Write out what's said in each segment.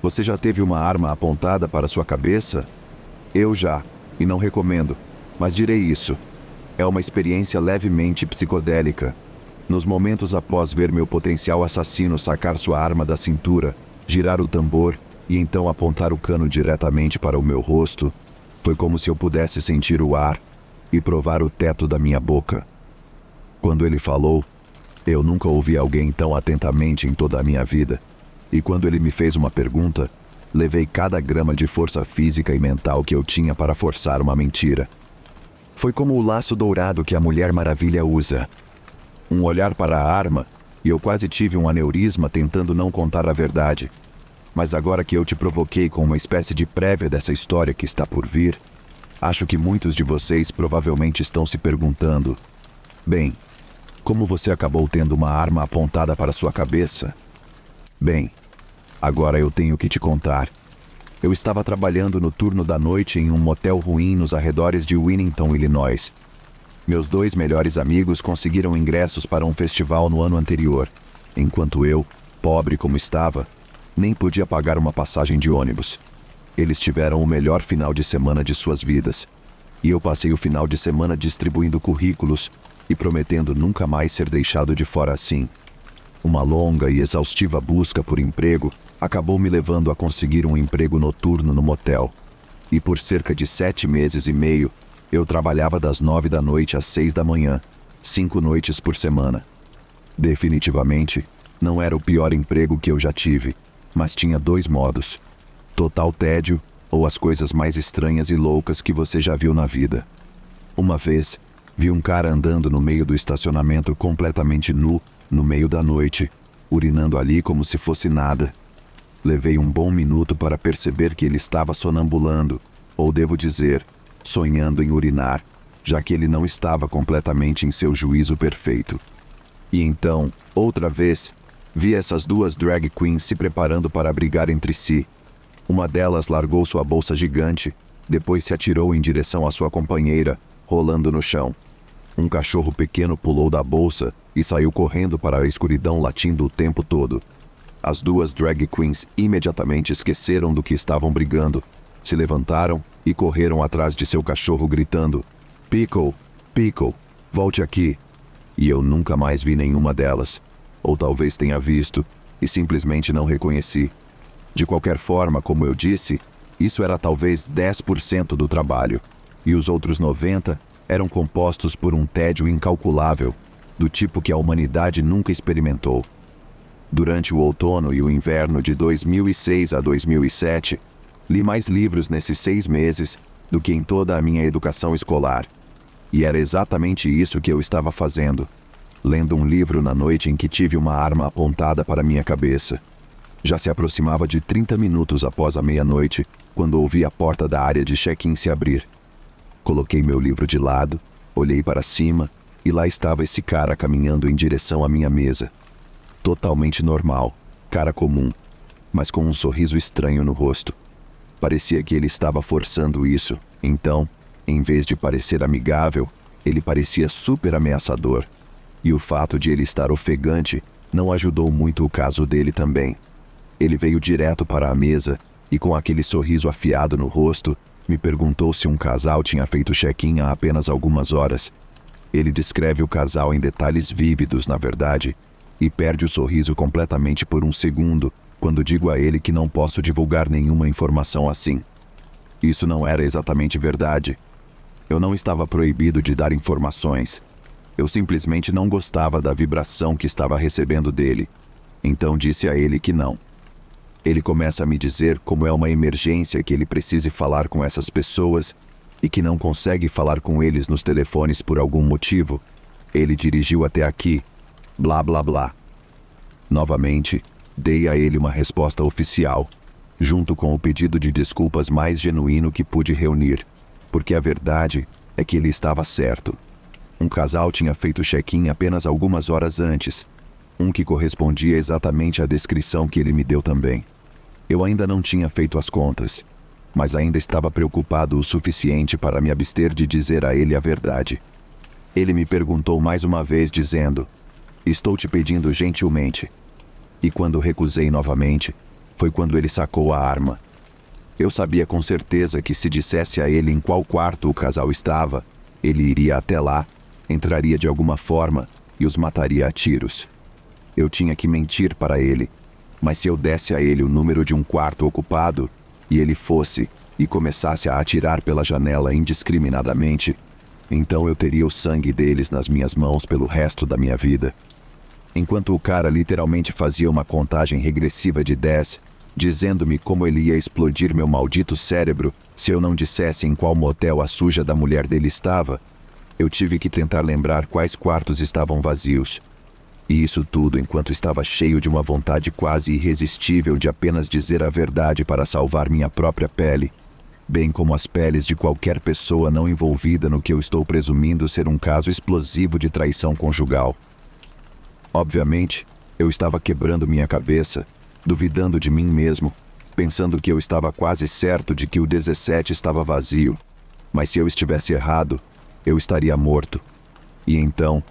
Você já teve uma arma apontada para sua cabeça? Eu já, e não recomendo, mas direi isso. É uma experiência levemente psicodélica. Nos momentos após ver meu potencial assassino sacar sua arma da cintura, girar o tambor e então apontar o cano diretamente para o meu rosto, foi como se eu pudesse sentir o ar e provar o teto da minha boca. Quando ele falou, eu nunca ouvi alguém tão atentamente em toda a minha vida. E quando ele me fez uma pergunta, levei cada grama de força física e mental que eu tinha para forçar uma mentira. Foi como o laço dourado que a Mulher Maravilha usa. Um olhar para a arma, e eu quase tive um aneurisma tentando não contar a verdade. Mas agora que eu te provoquei com uma espécie de prévia dessa história que está por vir, acho que muitos de vocês provavelmente estão se perguntando: bem, como você acabou tendo uma arma apontada para sua cabeça? Bem, agora eu tenho que te contar. Eu estava trabalhando no turno da noite em um motel ruim nos arredores de Winnington, Illinois. Meus 2 melhores amigos conseguiram ingressos para um festival no ano anterior, enquanto eu, pobre como estava, nem podia pagar uma passagem de ônibus. Eles tiveram o melhor final de semana de suas vidas, e eu passei o final de semana distribuindo currículos e prometendo nunca mais ser deixado de fora assim. Uma longa e exaustiva busca por emprego acabou me levando a conseguir um emprego noturno no motel. E por cerca de 7 meses e meio, eu trabalhava das 9 da noite às 6 da manhã, 5 noites por semana. Definitivamente, não era o pior emprego que eu já tive, mas tinha 2 modos: total tédio ou as coisas mais estranhas e loucas que você já viu na vida. Uma vez, vi um cara andando no meio do estacionamento completamente nu, no meio da noite, urinando ali como se fosse nada. Levei um bom minuto para perceber que ele estava sonambulando, ou devo dizer, sonhando em urinar, já que ele não estava completamente em seu juízo perfeito. E então, outra vez, vi essas 2 drag queens se preparando para brigar entre si. Uma delas largou sua bolsa gigante, depois se atirou em direção à sua companheira, rolando no chão. Um cachorro pequeno pulou da bolsa e saiu correndo para a escuridão latindo o tempo todo. As 2 drag queens imediatamente esqueceram do que estavam brigando, se levantaram e correram atrás de seu cachorro gritando: "Pickle, Pickle, volte aqui!" E eu nunca mais vi nenhuma delas, ou talvez tenha visto e simplesmente não reconheci. De qualquer forma, como eu disse, isso era talvez 10% do trabalho, e os outros 90% eram compostos por um tédio incalculável, do tipo que a humanidade nunca experimentou. Durante o outono e o inverno de 2006 a 2007, li mais livros nesses 6 meses do que em toda a minha educação escolar. E era exatamente isso que eu estava fazendo, lendo um livro na noite em que tive uma arma apontada para minha cabeça. Já se aproximava de 30 minutos após a meia-noite, quando ouvi a porta da área de check-in se abrir. Coloquei meu livro de lado, olhei para cima e lá estava esse cara caminhando em direção à minha mesa. Totalmente normal, cara comum, mas com um sorriso estranho no rosto. Parecia que ele estava forçando isso, então, em vez de parecer amigável, ele parecia super ameaçador. E o fato de ele estar ofegante não ajudou muito o caso dele também. Ele veio direto para a mesa e, com aquele sorriso afiado no rosto, me perguntou se um casal tinha feito check-in há apenas algumas horas. Ele descreve o casal em detalhes vívidos, na verdade, e perde o sorriso completamente por um segundo quando digo a ele que não posso divulgar nenhuma informação assim. Isso não era exatamente verdade. Eu não estava proibido de dar informações. Eu simplesmente não gostava da vibração que estava recebendo dele. Então disse a ele que não. Ele começa a me dizer como é uma emergência que ele precise falar com essas pessoas e que não consegue falar com eles nos telefones por algum motivo. Ele dirigiu até aqui, blá blá blá. Novamente, dei a ele uma resposta oficial, junto com o pedido de desculpas mais genuíno que pude reunir, porque a verdade é que ele estava certo. Um casal tinha feito check-in apenas algumas horas antes, um que correspondia exatamente à descrição que ele me deu também. Eu ainda não tinha feito as contas, mas ainda estava preocupado o suficiente para me abster de dizer a ele a verdade. Ele me perguntou mais uma vez dizendo: "Estou te pedindo gentilmente." E quando recusei novamente, foi quando ele sacou a arma. Eu sabia com certeza que se dissesse a ele em qual quarto o casal estava, ele iria até lá, entraria de alguma forma e os mataria a tiros. Eu tinha que mentir para ele, mas se eu desse a ele o número de um quarto ocupado, e ele fosse e começasse a atirar pela janela indiscriminadamente, então eu teria o sangue deles nas minhas mãos pelo resto da minha vida. Enquanto o cara literalmente fazia uma contagem regressiva de 10, dizendo-me como ele ia explodir meu maldito cérebro se eu não dissesse em qual motel a suja da mulher dele estava, eu tive que tentar lembrar quais quartos estavam vazios. E isso tudo enquanto estava cheio de uma vontade quase irresistível de apenas dizer a verdade para salvar minha própria pele, bem como as peles de qualquer pessoa não envolvida no que eu estou presumindo ser um caso explosivo de traição conjugal. Obviamente, eu estava quebrando minha cabeça, duvidando de mim mesmo, pensando que eu estava quase certo de que o 17 estava vazio, mas se eu estivesse errado, eu estaria morto. E então,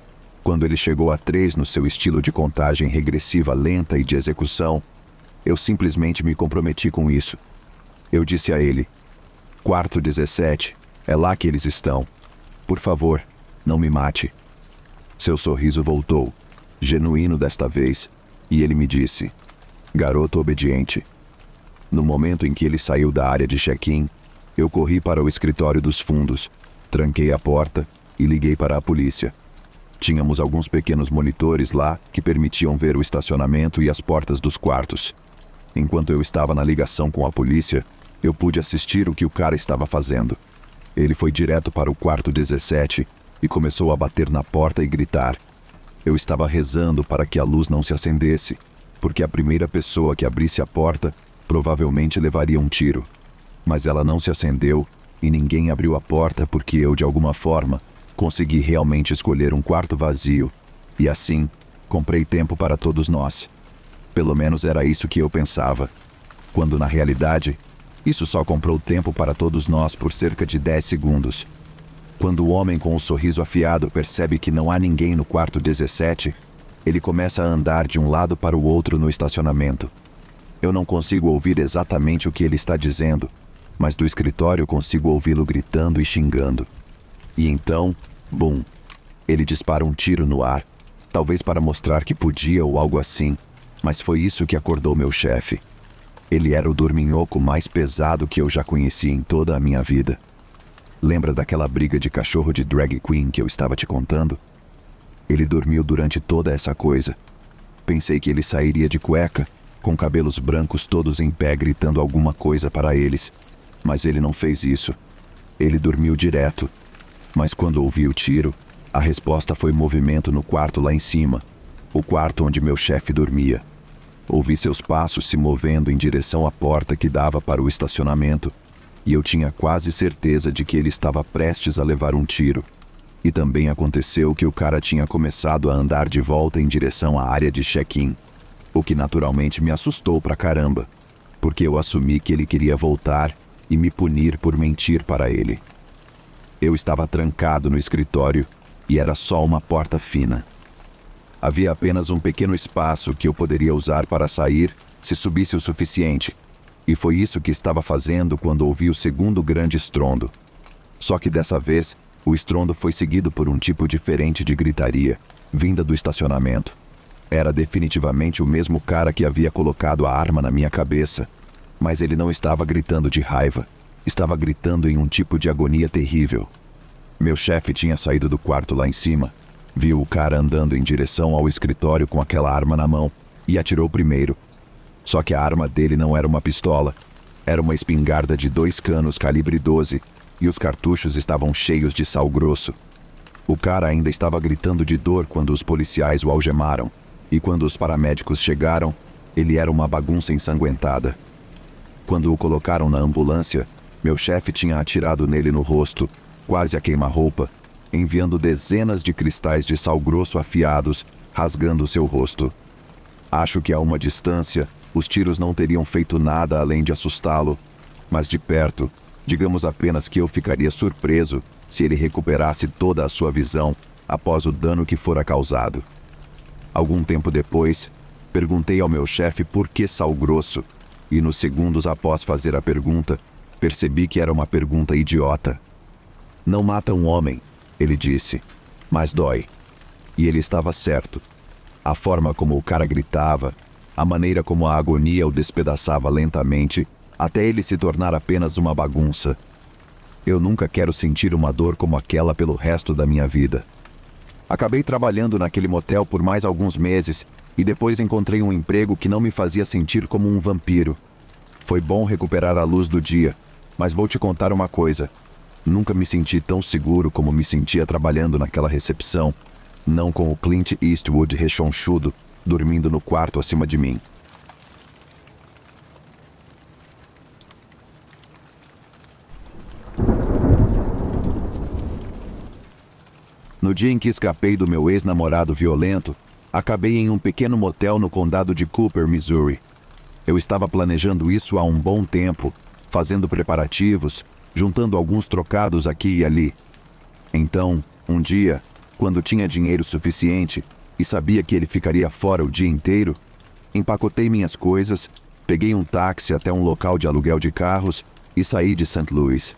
quando ele chegou a 3 no seu estilo de contagem regressiva lenta e de execução, eu simplesmente me comprometi com isso. Eu disse a ele: "Quarto 17, é lá que eles estão. Por favor, não me mate." Seu sorriso voltou, genuíno desta vez, e ele me disse: "Garoto obediente." No momento em que ele saiu da área de check-in, eu corri para o escritório dos fundos, tranquei a porta e liguei para a polícia. Tínhamos alguns pequenos monitores lá que permitiam ver o estacionamento e as portas dos quartos. Enquanto eu estava na ligação com a polícia, eu pude assistir o que o cara estava fazendo. Ele foi direto para o quarto 17 e começou a bater na porta e gritar. Eu estava rezando para que a luz não se acendesse, porque a primeira pessoa que abrisse a porta provavelmente levaria um tiro. Mas ela não se acendeu e ninguém abriu a porta porque eu, de alguma forma, consegui realmente escolher um quarto vazio. E assim, comprei tempo para todos nós. Pelo menos era isso que eu pensava. Quando, na realidade, isso só comprou tempo para todos nós por cerca de 10 segundos. Quando o homem com o sorriso afiado percebe que não há ninguém no quarto 17, ele começa a andar de um lado para o outro no estacionamento. Eu não consigo ouvir exatamente o que ele está dizendo, mas do escritório consigo ouvi-lo gritando e xingando. E então, bum, ele dispara um tiro no ar, talvez para mostrar que podia ou algo assim, mas foi isso que acordou meu chefe. Ele era o dorminhoco mais pesado que eu já conheci em toda a minha vida. Lembra daquela briga de cachorro de drag queen que eu estava te contando? Ele dormiu durante toda essa coisa. Pensei que ele sairia de cueca, com cabelos brancos todos em pé gritando alguma coisa para eles. Mas ele não fez isso. Ele dormiu direto. Mas quando ouvi o tiro, a resposta foi movimento no quarto lá em cima, o quarto onde meu chefe dormia. Ouvi seus passos se movendo em direção à porta que dava para o estacionamento, e eu tinha quase certeza de que ele estava prestes a levar um tiro. E também aconteceu que o cara tinha começado a andar de volta em direção à área de check-in, o que naturalmente me assustou pra caramba, porque eu assumi que ele queria voltar e me punir por mentir para ele. Eu estava trancado no escritório e era só uma porta fina. Havia apenas um pequeno espaço que eu poderia usar para sair se subisse o suficiente, e foi isso que estava fazendo quando ouvi o segundo grande estrondo. Só que dessa vez, o estrondo foi seguido por um tipo diferente de gritaria, vinda do estacionamento. Era definitivamente o mesmo cara que havia colocado a arma na minha cabeça, mas ele não estava gritando de raiva, estava gritando em um tipo de agonia terrível. Meu chefe tinha saído do quarto lá em cima, viu o cara andando em direção ao escritório com aquela arma na mão e atirou primeiro. Só que a arma dele não era uma pistola, era uma espingarda de 2 canos calibre 12 e os cartuchos estavam cheios de sal grosso. O cara ainda estava gritando de dor quando os policiais o algemaram, e quando os paramédicos chegaram, ele era uma bagunça ensanguentada. Quando o colocaram na ambulância, meu chefe tinha atirado nele no rosto, quase a queima-roupa, enviando dezenas de cristais de sal grosso afiados, rasgando seu rosto. Acho que a uma distância, os tiros não teriam feito nada além de assustá-lo, mas de perto, digamos apenas que eu ficaria surpreso se ele recuperasse toda a sua visão após o dano que fora causado. Algum tempo depois, perguntei ao meu chefe por que sal grosso, e nos segundos após fazer a pergunta, percebi que era uma pergunta idiota. Não mata um homem, ele disse, mas dói. E ele estava certo. A forma como o cara gritava, a maneira como a agonia o despedaçava lentamente, até ele se tornar apenas uma bagunça. Eu nunca quero sentir uma dor como aquela pelo resto da minha vida. Acabei trabalhando naquele motel por mais alguns meses e depois encontrei um emprego que não me fazia sentir como um vampiro. Foi bom recuperar a luz do dia, mas vou te contar uma coisa. Nunca me senti tão seguro como me sentia trabalhando naquela recepção, não com o Clint Eastwood rechonchudo, dormindo no quarto acima de mim. No dia em que escapei do meu ex-namorado violento, acabei em um pequeno motel no condado de Cooper, Missouri. Eu estava planejando isso há um bom tempo, fazendo preparativos, juntando alguns trocados aqui e ali. Então, um dia, quando tinha dinheiro suficiente e sabia que ele ficaria fora o dia inteiro, empacotei minhas coisas, peguei um táxi até um local de aluguel de carros e saí de St. Louis.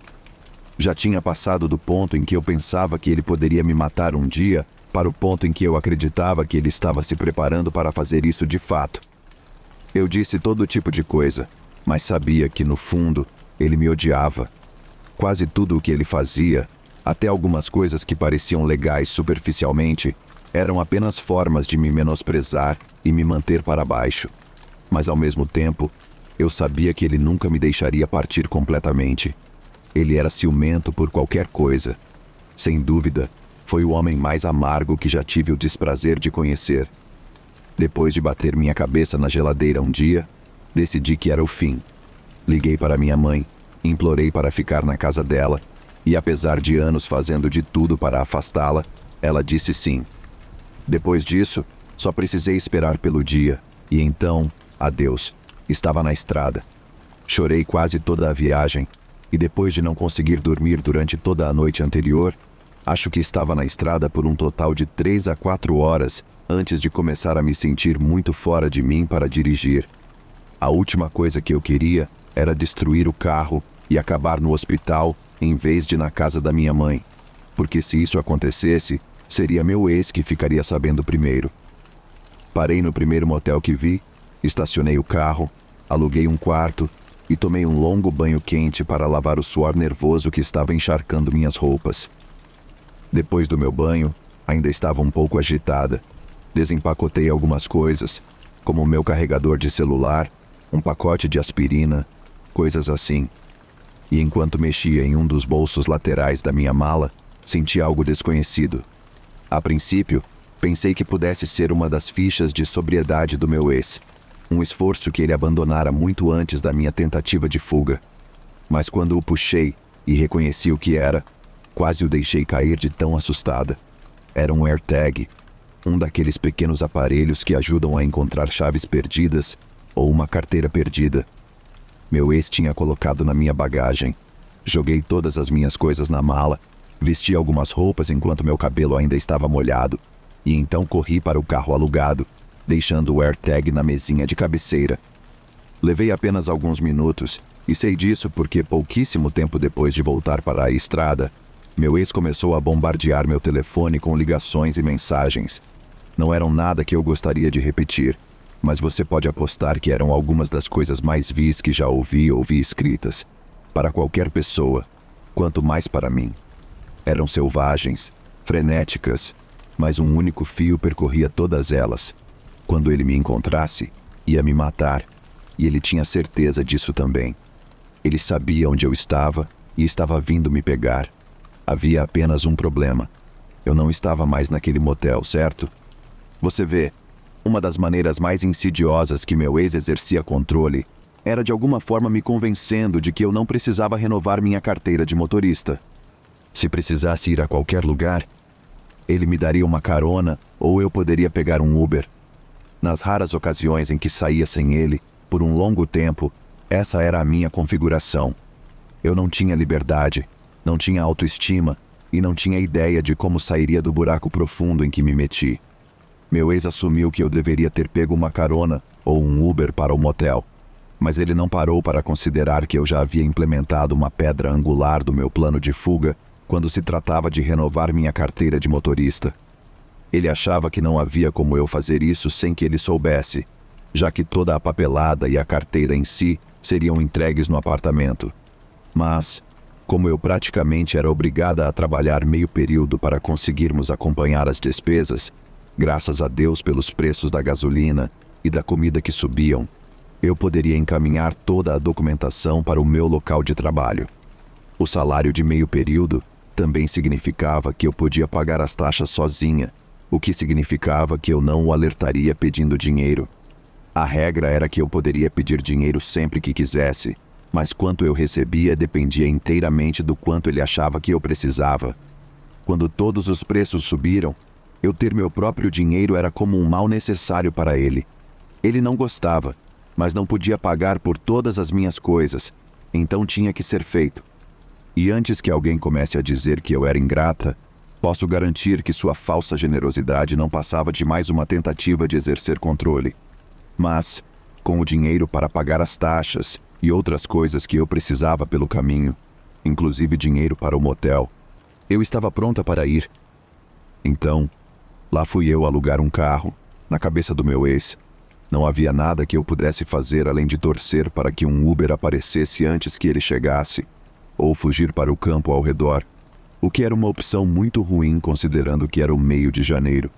Já tinha passado do ponto em que eu pensava que ele poderia me matar um dia para o ponto em que eu acreditava que ele estava se preparando para fazer isso de fato. Eu disse todo tipo de coisa, mas sabia que, no fundo, ele me odiava. Quase tudo o que ele fazia, até algumas coisas que pareciam legais superficialmente, eram apenas formas de me menosprezar e me manter para baixo. Mas, ao mesmo tempo, eu sabia que ele nunca me deixaria partir completamente. Ele era ciumento por qualquer coisa. Sem dúvida, foi o homem mais amargo que já tive o desprazer de conhecer. Depois de bater minha cabeça na geladeira um dia, decidi que era o fim. Liguei para minha mãe, implorei para ficar na casa dela, e apesar de anos fazendo de tudo para afastá-la, ela disse sim. Depois disso, só precisei esperar pelo dia, e então, adeus, estava na estrada. Chorei quase toda a viagem, e depois de não conseguir dormir durante toda a noite anterior, acho que estava na estrada por um total de 3 a 4 horas antes de começar a me sentir muito fora de mim para dirigir. A última coisa que eu queria era destruir o carro e acabar no hospital em vez de na casa da minha mãe, porque se isso acontecesse, seria meu ex que ficaria sabendo primeiro. Parei no primeiro motel que vi, estacionei o carro, aluguei um quarto e tomei um longo banho quente para lavar o suor nervoso que estava encharcando minhas roupas. Depois do meu banho, ainda estava um pouco agitada. Desempacotei algumas coisas, como o meu carregador de celular, um pacote de aspirina, coisas assim. E enquanto mexia em um dos bolsos laterais da minha mala, senti algo desconhecido. A princípio, pensei que pudesse ser uma das fichas de sobriedade do meu ex, um esforço que ele abandonara muito antes da minha tentativa de fuga. Mas quando o puxei e reconheci o que era, quase o deixei cair de tão assustada. Era um AirTag, um daqueles pequenos aparelhos que ajudam a encontrar chaves perdidas ou uma carteira perdida. Meu ex tinha colocado na minha bagagem. Joguei todas as minhas coisas na mala, vesti algumas roupas enquanto meu cabelo ainda estava molhado, e então corri para o carro alugado, deixando o AirTag na mesinha de cabeceira. Levei apenas alguns minutos, e sei disso porque pouquíssimo tempo depois de voltar para a estrada, meu ex começou a bombardear meu telefone com ligações e mensagens. Não eram nada que eu gostaria de repetir, mas você pode apostar que eram algumas das coisas mais vis que já ouvi ou vi escritas. Para qualquer pessoa, quanto mais para mim. Eram selvagens, frenéticas, mas um único fio percorria todas elas. Quando ele me encontrasse, ia me matar, e ele tinha certeza disso também. Ele sabia onde eu estava e estava vindo me pegar. Havia apenas um problema. Eu não estava mais naquele motel, certo? Você vê, uma das maneiras mais insidiosas que meu ex exercia controle era de alguma forma me convencendo de que eu não precisava renovar minha carteira de motorista. Se precisasse ir a qualquer lugar, ele me daria uma carona ou eu poderia pegar um Uber. Nas raras ocasiões em que saía sem ele, por um longo tempo, essa era a minha configuração. Eu não tinha liberdade, não tinha autoestima e não tinha ideia de como sairia do buraco profundo em que me meti. Meu ex assumiu que eu deveria ter pego uma carona ou um Uber para o motel. Mas ele não parou para considerar que eu já havia implementado uma pedra angular do meu plano de fuga quando se tratava de renovar minha carteira de motorista. Ele achava que não havia como eu fazer isso sem que ele soubesse, já que toda a papelada e a carteira em si seriam entregues no apartamento. Mas, como eu praticamente era obrigada a trabalhar meio período para conseguirmos acompanhar as despesas, graças a Deus pelos preços da gasolina e da comida que subiam, eu poderia encaminhar toda a documentação para o meu local de trabalho. O salário de meio período também significava que eu podia pagar as taxas sozinha, o que significava que eu não o alertaria pedindo dinheiro. A regra era que eu poderia pedir dinheiro sempre que quisesse, mas quanto eu recebia dependia inteiramente do quanto ele achava que eu precisava. Quando todos os preços subiram, eu ter meu próprio dinheiro era como um mal necessário para ele. Ele não gostava, mas não podia pagar por todas as minhas coisas, então tinha que ser feito. E antes que alguém comece a dizer que eu era ingrata, posso garantir que sua falsa generosidade não passava de mais uma tentativa de exercer controle. Mas, com o dinheiro para pagar as taxas e outras coisas que eu precisava pelo caminho, inclusive dinheiro para o motel, eu estava pronta para ir. Então, lá fui eu alugar um carro, na cabeça do meu ex. Não havia nada que eu pudesse fazer além de torcer para que um Uber aparecesse antes que ele chegasse, ou fugir para o campo ao redor, o que era uma opção muito ruim considerando que era o meio de janeiro.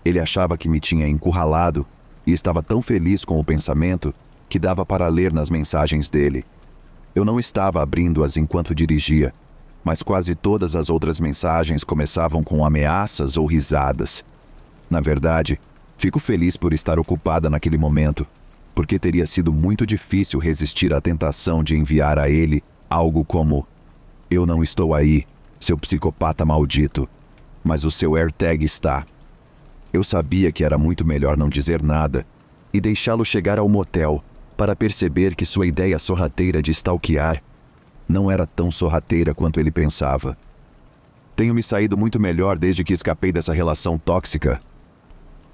Ele achava que me tinha encurralado e estava tão feliz com o pensamento que dava para ler nas mensagens dele. Eu não estava abrindo-as enquanto dirigia, mas quase todas as outras mensagens começavam com ameaças ou risadas. Na verdade, fico feliz por estar ocupada naquele momento, porque teria sido muito difícil resistir à tentação de enviar a ele algo como: "Eu não estou aí, seu psicopata maldito, mas o seu AirTag está." Eu sabia que era muito melhor não dizer nada e deixá-lo chegar ao motel para perceber que sua ideia sorrateira de stalkear não era tão sorrateira quanto ele pensava. Tenho me saído muito melhor desde que escapei dessa relação tóxica.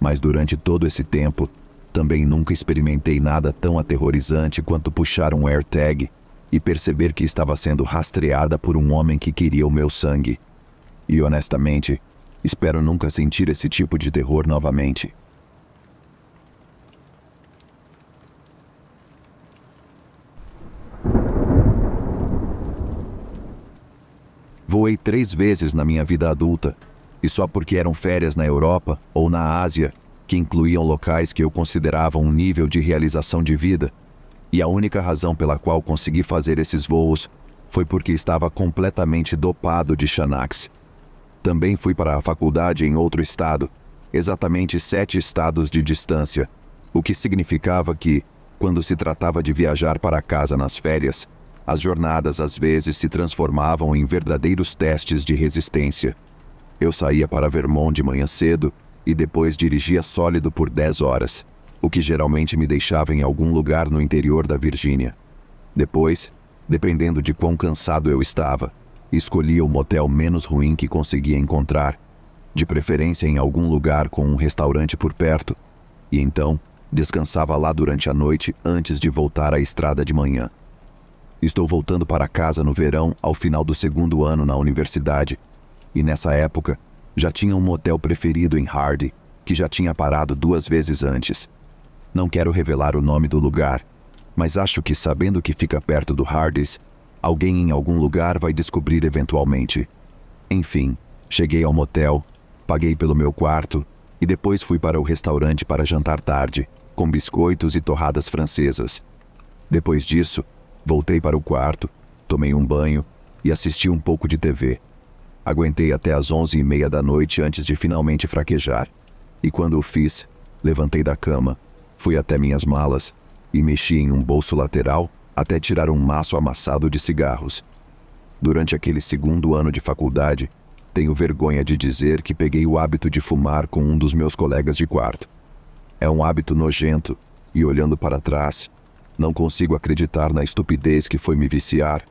Mas durante todo esse tempo, também nunca experimentei nada tão aterrorizante quanto puxar um AirTag e perceber que estava sendo rastreada por um homem que queria o meu sangue. E honestamente, espero nunca sentir esse tipo de terror novamente. Voei 3 vezes na minha vida adulta, e só porque eram férias na Europa ou na Ásia, que incluíam locais que eu considerava um nível de realização de vida, e a única razão pela qual consegui fazer esses voos foi porque estava completamente dopado de Xanax. Também fui para a faculdade em outro estado, exatamente 7 estados de distância, o que significava que, quando se tratava de viajar para casa nas férias, as jornadas às vezes se transformavam em verdadeiros testes de resistência. Eu saía para Vermont de manhã cedo e depois dirigia sólido por 10 horas, o que geralmente me deixava em algum lugar no interior da Virgínia. Depois, dependendo de quão cansado eu estava, escolhia o motel menos ruim que conseguia encontrar, de preferência em algum lugar com um restaurante por perto, e então descansava lá durante a noite antes de voltar à estrada de manhã. Estou voltando para casa no verão ao final do 2º ano na universidade, e nessa época já tinha um motel preferido em Hardy, que já tinha parado 2 vezes antes. Não quero revelar o nome do lugar, mas acho que sabendo que fica perto do Hardee's, alguém em algum lugar vai descobrir eventualmente. Enfim, cheguei ao motel, paguei pelo meu quarto e depois fui para o restaurante para jantar tarde, com biscoitos e torradas francesas. Depois disso, voltei para o quarto, tomei um banho e assisti um pouco de TV. Aguentei até às 11h30 da noite antes de finalmente fraquejar. E quando o fiz, levantei da cama, fui até minhas malas e mexi em um bolso lateral até tirar um maço amassado de cigarros. Durante aquele 2º ano de faculdade, tenho vergonha de dizer que peguei o hábito de fumar com um dos meus colegas de quarto. É um hábito nojento e, olhando para trás, não consigo acreditar na estupidez que foi me viciar.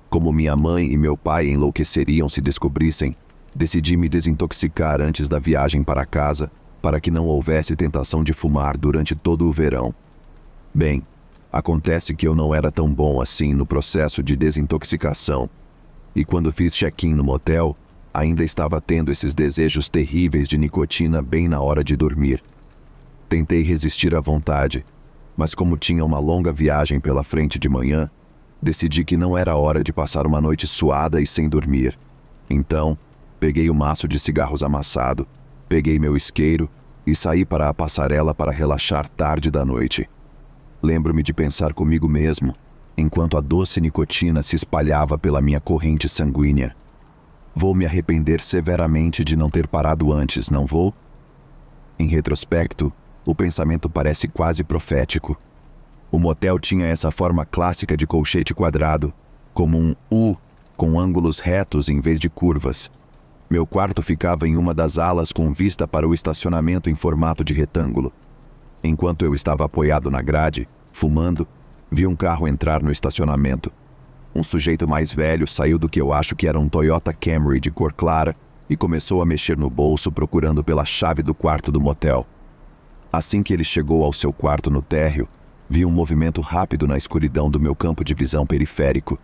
Como minha mãe e meu pai enlouqueceriam se descobrissem, decidi me desintoxicar antes da viagem para casa, para que não houvesse tentação de fumar durante todo o verão. Bem, Acontece que eu não era tão bom assim no processo de desintoxicação. E quando fiz check-in no motel, ainda estava tendo esses desejos terríveis de nicotina bem na hora de dormir. Tentei resistir à vontade, mas como tinha uma longa viagem pela frente de manhã, decidi que não era hora de passar uma noite suada e sem dormir. Então, peguei o maço de cigarros amassado, peguei meu isqueiro e saí para a passarela para relaxar tarde da noite. Lembro-me de pensar comigo mesmo, enquanto a doce nicotina se espalhava pela minha corrente sanguínea. Vou me arrepender severamente de não ter parado antes, não vou? Em retrospecto, o pensamento parece quase profético. O motel tinha essa forma clássica de colchete quadrado, como um U, com ângulos retos em vez de curvas. Meu quarto ficava em uma das alas com vista para o estacionamento em formato de retângulo. Enquanto eu estava apoiado na grade, fumando, vi um carro entrar no estacionamento. Um sujeito mais velho saiu do que eu acho que era um Toyota Camry de cor clara e começou a mexer no bolso procurando pela chave do quarto do motel. Assim que ele chegou ao seu quarto no térreo, vi um movimento rápido na escuridão do meu campo de visão periférico.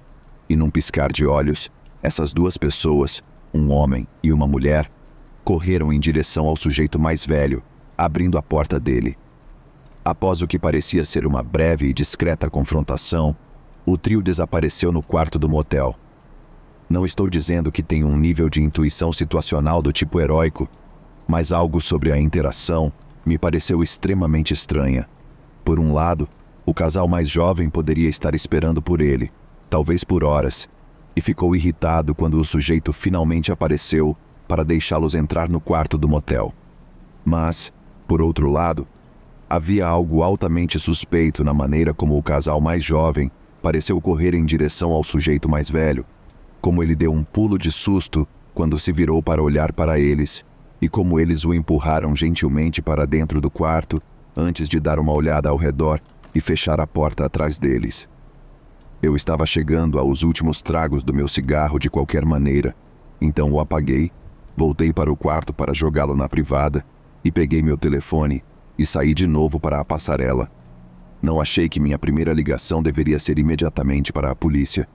E num piscar de olhos, essas duas pessoas, um homem e uma mulher, correram em direção ao sujeito mais velho, abrindo a porta dele. Após o que parecia ser uma breve e discreta confrontação, o trio desapareceu no quarto do motel. Não estou dizendo que tenho um nível de intuição situacional do tipo heróico, mas algo sobre a interação me pareceu extremamente estranha. Por um lado, o casal mais jovem poderia estar esperando por ele, talvez por horas, e ficou irritado quando o sujeito finalmente apareceu para deixá-los entrar no quarto do motel. Mas, por outro lado, havia algo altamente suspeito na maneira como o casal mais jovem pareceu correr em direção ao sujeito mais velho, como ele deu um pulo de susto quando se virou para olhar para eles, e como eles o empurraram gentilmente para dentro do quarto antes de dar uma olhada ao redor e fechar a porta atrás deles. Eu estava chegando aos últimos tragos do meu cigarro de qualquer maneira, então o apaguei, voltei para o quarto para jogá-lo na privada e peguei meu telefone e saí de novo para a passarela. Não achei que minha primeira ligação deveria ser imediatamente para a polícia.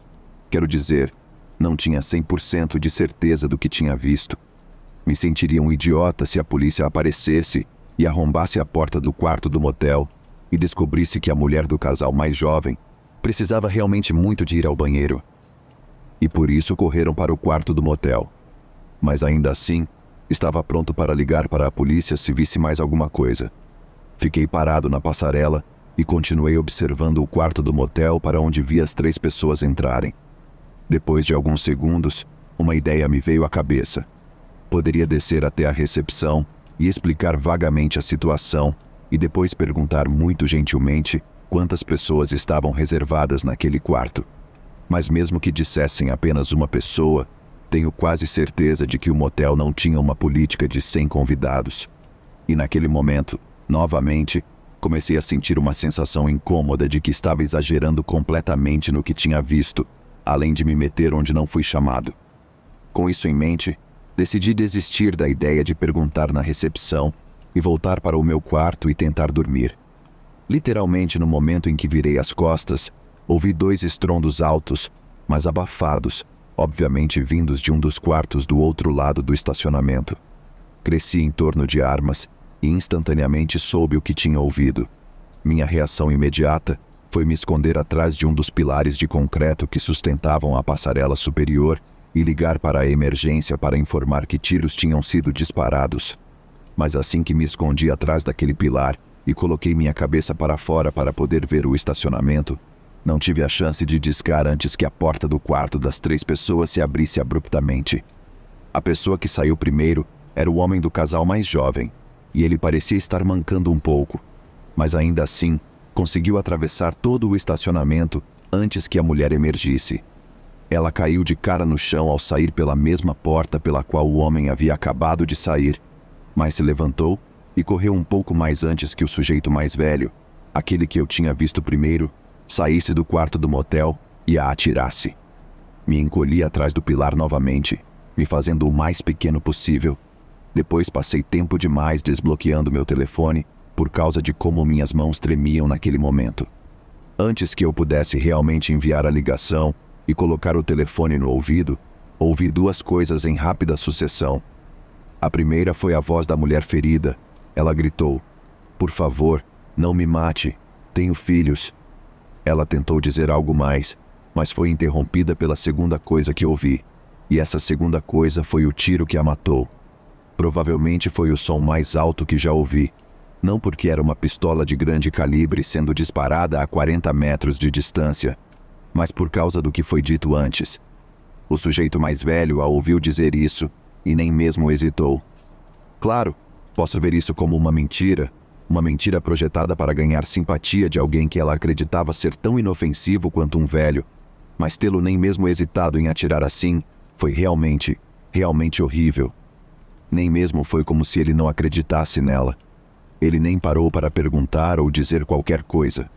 Quero dizer, não tinha 100% de certeza do que tinha visto. Me sentiria um idiota se a polícia aparecesse e arrombasse a porta do quarto do motel e descobrisse que a mulher do casal mais jovem precisava realmente muito de ir ao banheiro. E por isso correram para o quarto do motel. Mas ainda assim, estava pronto para ligar para a polícia se visse mais alguma coisa. Fiquei parado na passarela e continuei observando o quarto do motel para onde vi as 3 pessoas entrarem. Depois de alguns segundos, uma ideia me veio à cabeça. Poderia descer até a recepção e explicar vagamente a situação e depois perguntar muito gentilmente quantas pessoas estavam reservadas naquele quarto. Mas mesmo que dissessem apenas uma pessoa, tenho quase certeza de que o motel não tinha uma política de 100 convidados. E naquele momento, novamente, comecei a sentir uma sensação incômoda de que estava exagerando completamente no que tinha visto, além de me meter onde não fui chamado. Com isso em mente, decidi desistir da ideia de perguntar na recepção e voltar para o meu quarto e tentar dormir. Literalmente, no momento em que virei as costas, ouvi 2 estrondos altos, mas abafados, obviamente vindos de um dos quartos do outro lado do estacionamento. Cresci em torno de armas e instantaneamente soube o que tinha ouvido. Minha reação imediata foi me esconder atrás de um dos pilares de concreto que sustentavam a passarela superior e ligar para a emergência para informar que tiros tinham sido disparados. Mas assim que me escondi atrás daquele pilar e coloquei minha cabeça para fora para poder ver o estacionamento, não tive a chance de discar antes que a porta do quarto das 3 pessoas se abrisse abruptamente. A pessoa que saiu primeiro era o homem do casal mais jovem, e ele parecia estar mancando um pouco, mas ainda assim conseguiu atravessar todo o estacionamento antes que a mulher emergisse. Ela caiu de cara no chão ao sair pela mesma porta pela qual o homem havia acabado de sair, mas se levantou e correu um pouco mais antes que o sujeito mais velho, aquele que eu tinha visto primeiro, saísse do quarto do motel e a atirasse. Me encolhi atrás do pilar novamente, me fazendo o mais pequeno possível. Depois passei tempo demais desbloqueando meu telefone por causa de como minhas mãos tremiam naquele momento. Antes que eu pudesse realmente enviar a ligação e colocar o telefone no ouvido, ouvi duas coisas em rápida sucessão. A primeira foi a voz da mulher ferida. Ela gritou: "Por favor, não me mate. Tenho filhos." Ela tentou dizer algo mais, mas foi interrompida pela segunda coisa que ouvi. E essa segunda coisa foi o tiro que a matou. Provavelmente foi o som mais alto que já ouvi. Não porque era uma pistola de grande calibre sendo disparada a 40 metros de distância, mas por causa do que foi dito antes. O sujeito mais velho a ouviu dizer isso e nem mesmo hesitou. Claro, posso ver isso como uma mentira projetada para ganhar simpatia de alguém que ela acreditava ser tão inofensivo quanto um velho, mas tê-lo nem mesmo hesitado em atirar assim foi realmente horrível. Nem mesmo foi como se ele não acreditasse nela. Ele nem parou para perguntar ou dizer qualquer coisa.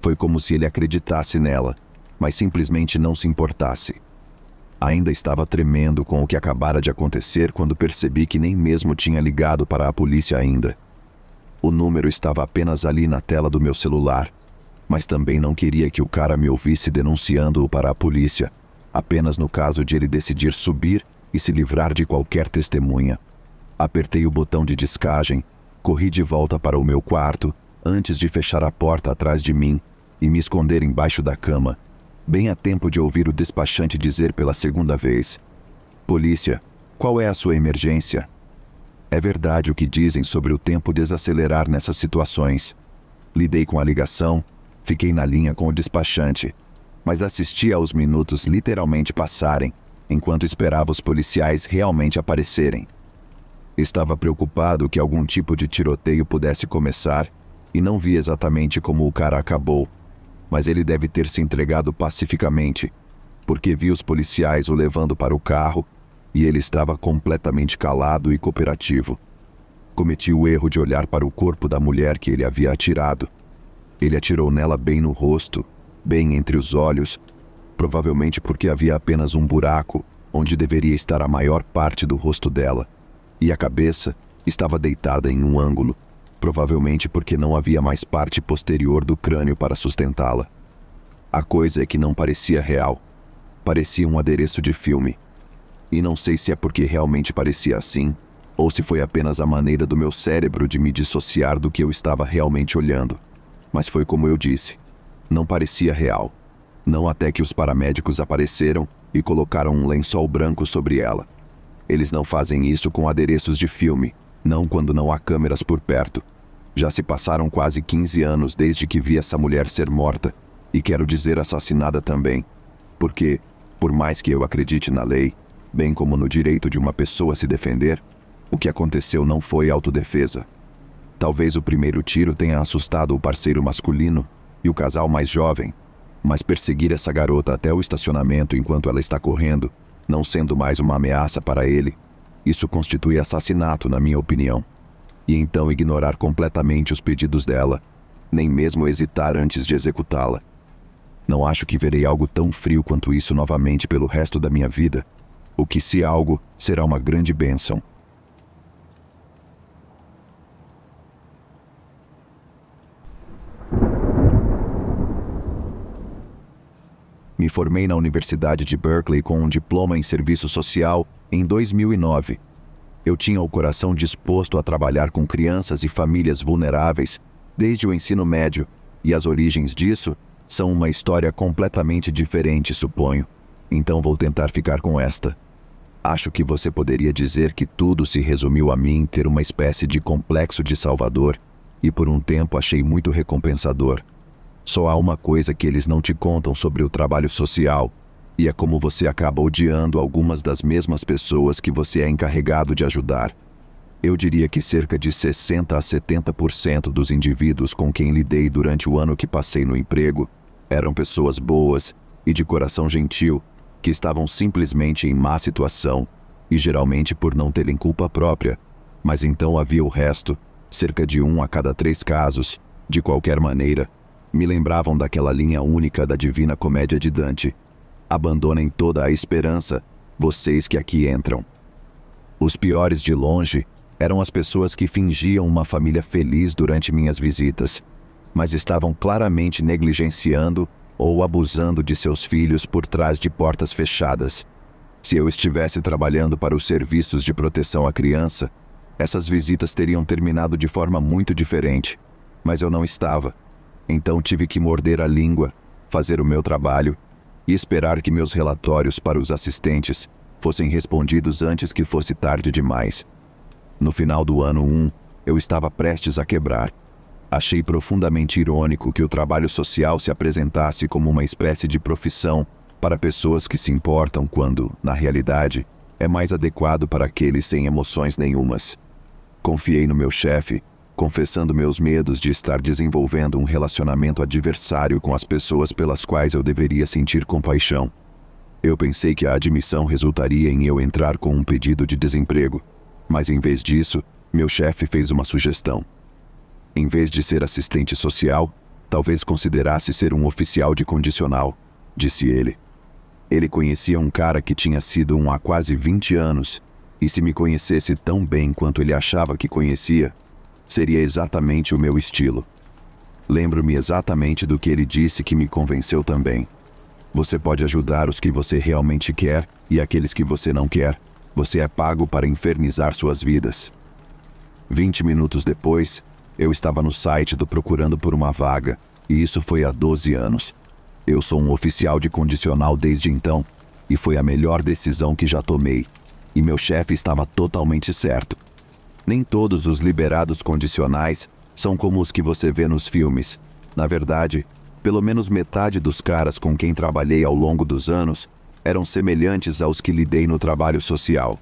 Foi como se ele acreditasse nela, mas simplesmente não se importasse. Ainda estava tremendo com o que acabara de acontecer quando percebi que nem mesmo tinha ligado para a polícia ainda. O número estava apenas ali na tela do meu celular, mas também não queria que o cara me ouvisse denunciando-o para a polícia, apenas no caso de ele decidir subir e se livrar de qualquer testemunha. Apertei o botão de descagem, corri de volta para o meu quarto, antes de fechar a porta atrás de mim e me esconder embaixo da cama, bem a tempo de ouvir o despachante dizer pela segunda vez: "Polícia, qual é a sua emergência?" É verdade o que dizem sobre o tempo desacelerar nessas situações. Lidei com a ligação, fiquei na linha com o despachante, mas assisti aos minutos literalmente passarem, enquanto esperava os policiais realmente aparecerem. Estava preocupado que algum tipo de tiroteio pudesse começar e não vi exatamente como o cara acabou, mas ele deve ter se entregado pacificamente, porque vi os policiais o levando para o carro e ele estava completamente calado e cooperativo. Cometi o erro de olhar para o corpo da mulher que ele havia atirado. Ele atirou nela bem no rosto, bem entre os olhos, provavelmente porque havia apenas um buraco onde deveria estar a maior parte do rosto dela. E a cabeça estava deitada em um ângulo, provavelmente porque não havia mais parte posterior do crânio para sustentá-la. A coisa é que não parecia real. Parecia um adereço de filme. E não sei se é porque realmente parecia assim, ou se foi apenas a maneira do meu cérebro de me dissociar do que eu estava realmente olhando. Mas foi como eu disse. Não parecia real. Não até que os paramédicos apareceram e colocaram um lençol branco sobre ela. Eles não fazem isso com adereços de filme, não quando não há câmeras por perto. Já se passaram quase 15 anos desde que vi essa mulher ser morta, e quero dizer assassinada também. Porque, por mais que eu acredite na lei, bem como no direito de uma pessoa se defender, o que aconteceu não foi autodefesa. Talvez o primeiro tiro tenha assustado o parceiro masculino e o casal mais jovem, mas perseguir essa garota até o estacionamento enquanto ela está correndo, não sendo mais uma ameaça para ele, isso constitui assassinato, na minha opinião. E então ignorar completamente os pedidos dela, nem mesmo hesitar antes de executá-la. Não acho que verei algo tão frio quanto isso novamente pelo resto da minha vida, o que, se algo, será uma grande bênção. Me formei na Universidade de Berkeley com um diploma em serviço social em 2009. Eu tinha o coração disposto a trabalhar com crianças e famílias vulneráveis desde o ensino médio, e as origens disso são uma história completamente diferente, suponho. Então vou tentar ficar com esta. Acho que você poderia dizer que tudo se resumiu a mim ter uma espécie de complexo de Salvador, e por um tempo achei muito recompensador. Só há uma coisa que eles não te contam sobre o trabalho social, e é como você acaba odiando algumas das mesmas pessoas que você é encarregado de ajudar. Eu diria que cerca de 60% a 70% dos indivíduos com quem lidei durante o ano que passei no emprego eram pessoas boas e de coração gentil, que estavam simplesmente em má situação, e geralmente por não terem culpa própria. Mas então havia o resto, cerca de 1 a cada 3 casos, de qualquer maneira, me lembravam daquela linha única da Divina Comédia de Dante: abandonem toda a esperança, vocês que aqui entram. Os piores de longe eram as pessoas que fingiam uma família feliz durante minhas visitas. mas estavam claramente negligenciando ou abusando de seus filhos por trás de portas fechadas. Se eu estivesse trabalhando para os serviços de proteção à criança, essas visitas teriam terminado de forma muito diferente, mas eu não estava. Então tive que morder a língua, fazer o meu trabalho e esperar que meus relatórios para os assistentes fossem respondidos antes que fosse tarde demais. No final do ano 1, eu estava prestes a quebrar. Achei profundamente irônico que o trabalho social se apresentasse como uma espécie de profissão para pessoas que se importam quando, na realidade, é mais adequado para aqueles sem emoções nenhumas. Confiei no meu chefe, confessando meus medos de estar desenvolvendo um relacionamento adversário com as pessoas pelas quais eu deveria sentir compaixão. Eu pensei que a admissão resultaria em eu entrar com um pedido de desemprego, mas em vez disso, meu chefe fez uma sugestão. Em vez de ser assistente social, talvez considerasse ser um oficial de condicional, disse ele. Ele conhecia um cara que tinha sido um há quase 20 anos, e se me conhecesse tão bem quanto ele achava que conhecia, seria exatamente o meu estilo. Lembro-me exatamente do que ele disse que me convenceu também. Você pode ajudar os que você realmente quer e aqueles que você não quer. Você é pago para infernizar suas vidas. 20 minutos depois, eu estava no site do Procurando por uma Vaga, e isso foi há 12 anos. Eu sou um oficial de condicional desde então, e foi a melhor decisão que já tomei. E meu chefe estava totalmente certo. Nem todos os liberados condicionais são como os que você vê nos filmes. Na verdade, pelo menos metade dos caras com quem trabalhei ao longo dos anos eram semelhantes aos que lidei no trabalho social.